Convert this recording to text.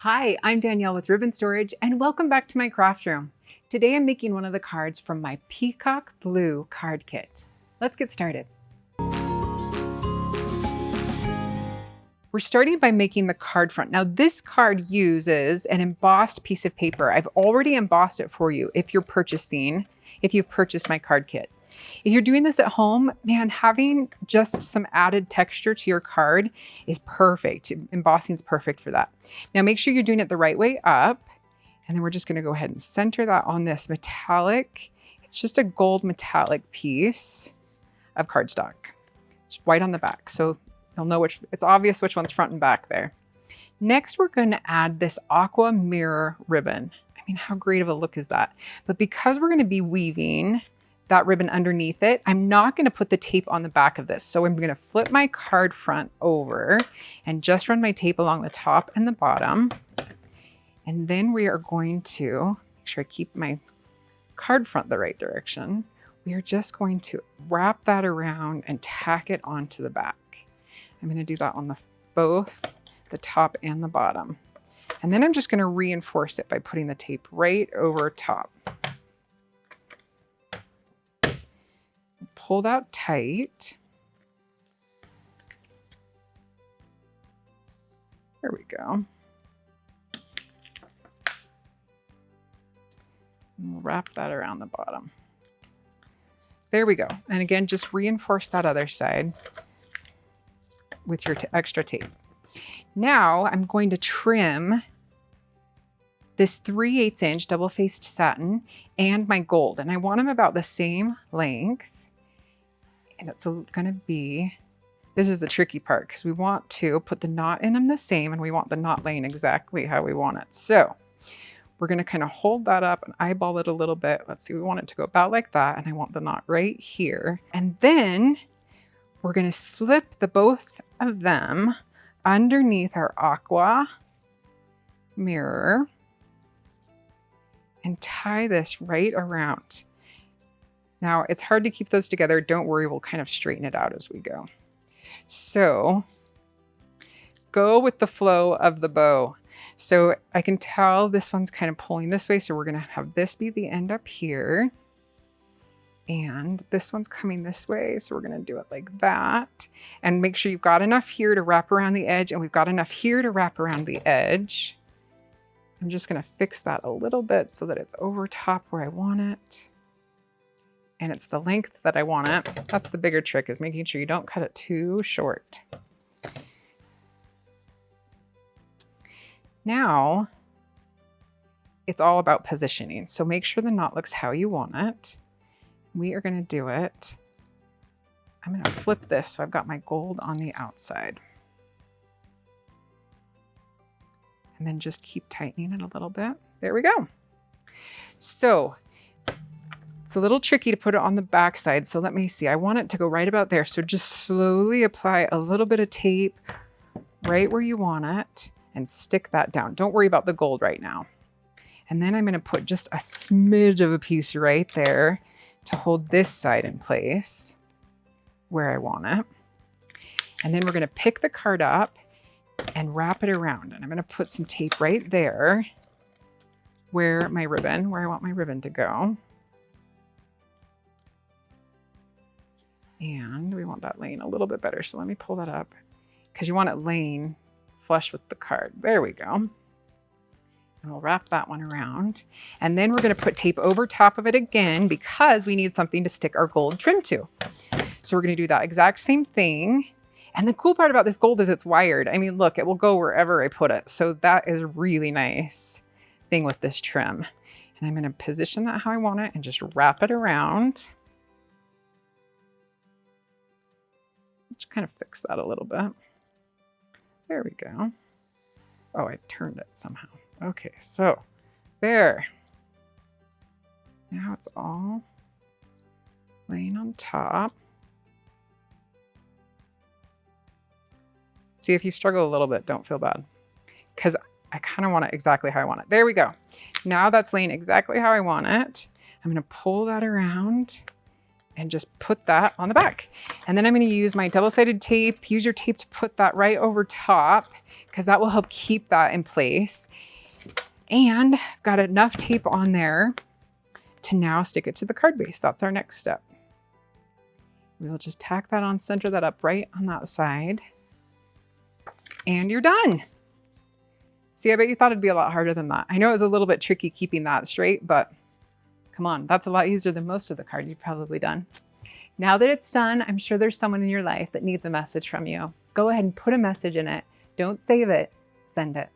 Hi, I'm Danielle with Ribbon Storage and welcome back to my craft room. Today I'm making one of the cards from my Peacock Blue card kit. Let's get started. We're starting by making the card front. Now this card uses an embossed piece of paper. I've already embossed it for you if you've purchased my card kit. If you're doing this at home, man, having just some added texture to your card is perfect. Embossing is perfect for that. Now make sure you're doing it the right way up. And then we're just gonna go ahead and center that on this metallic. It's just a gold metallic piece of cardstock. It's white on the back, so you'll know it's obvious which one's front and back there. Next, we're gonna add this Aqua Mirror ribbon. I mean, how great of a look is that? But because we're gonna be weaving that ribbon underneath it, I'm not gonna put the tape on the back of this. So I'm gonna flip my card front over and just run my tape along the top and the bottom. And then we are going to make sure I keep my card front the right direction. We are just going to wrap that around and tack it onto the back. I'm gonna do that on both the top and the bottom. And then I'm just gonna reinforce it by putting the tape right over top. Pull that tight. There we go. And we'll wrap that around the bottom. There we go. And again, just reinforce that other side with your extra tape. Now I'm going to trim this 3/8 inch double-faced satin and my gold. And I want them about the same length. And it's gonna be, this is the tricky part because we want to put the knot in them the same and we want the knot laying exactly how we want it. So we're gonna kind of hold that up and eyeball it a little bit. Let's see, we want it to go about like that and I want the knot right here. And then we're gonna slip the both of them underneath our Aqua Mirror and tie this right around. Now, it's hard to keep those together. Don't worry, we'll kind of straighten it out as we go. So go with the flow of the bow. So I can tell this one's kind of pulling this way. So we're gonna have this be the end up here. And this one's coming this way. So we're gonna do it like that. And make sure you've got enough here to wrap around the edge and we've got enough here to wrap around the edge. I'm just gonna fix that a little bit so that it's over top where I want it. And it's the length that I want it. That's the bigger trick, is making sure you don't cut it too short. Now, it's all about positioning. So make sure the knot looks how you want it. We are gonna do it. I'm gonna flip this so I've got my gold on the outside. And then just keep tightening it a little bit. There we go. So, it's a little tricky to put it on the back side. So let me see, I want it to go right about there. So just slowly apply a little bit of tape right where you want it and stick that down. Don't worry about the gold right now. And then I'm gonna put just a smidge of a piece right there to hold this side in place where I want it. And then we're gonna pick the card up and wrap it around. And I'm gonna put some tape right there where I want my ribbon to go. And we want that laying a little bit better. So let me pull that up because you want it laying flush with the card. There we go. And we'll wrap that one around. And then we're gonna put tape over top of it again because we need something to stick our gold trim to. So we're gonna do that exact same thing. And the cool part about this gold is it's wired. I mean, look, it will go wherever I put it. So that is a really nice thing with this trim. And I'm gonna position that how I want it and just wrap it around. Just kind of fix that a little bit. There we go. Oh, I turned it somehow. Okay, so there. Now it's all laying on top. See, if you struggle a little bit, don't feel bad because I kind of want it exactly how I want it. There we go. Now that's laying exactly how I want it. I'm going to pull that around and just put that on the back. And then I'm going to use my double-sided tape. Use your tape to put that right over top because that will help keep that in place. And I've got enough tape on there to now stick it to the card base. That's our next step. We'll just tack that on, center that up right on that side. And you're done. See, I bet you thought it'd be a lot harder than that. I know it was a little bit tricky keeping that straight, but come on, that's a lot easier than most of the card you've probably done. Now that it's done, I'm sure there's someone in your life that needs a message from you. Go ahead and put a message in it. Don't save it, send it.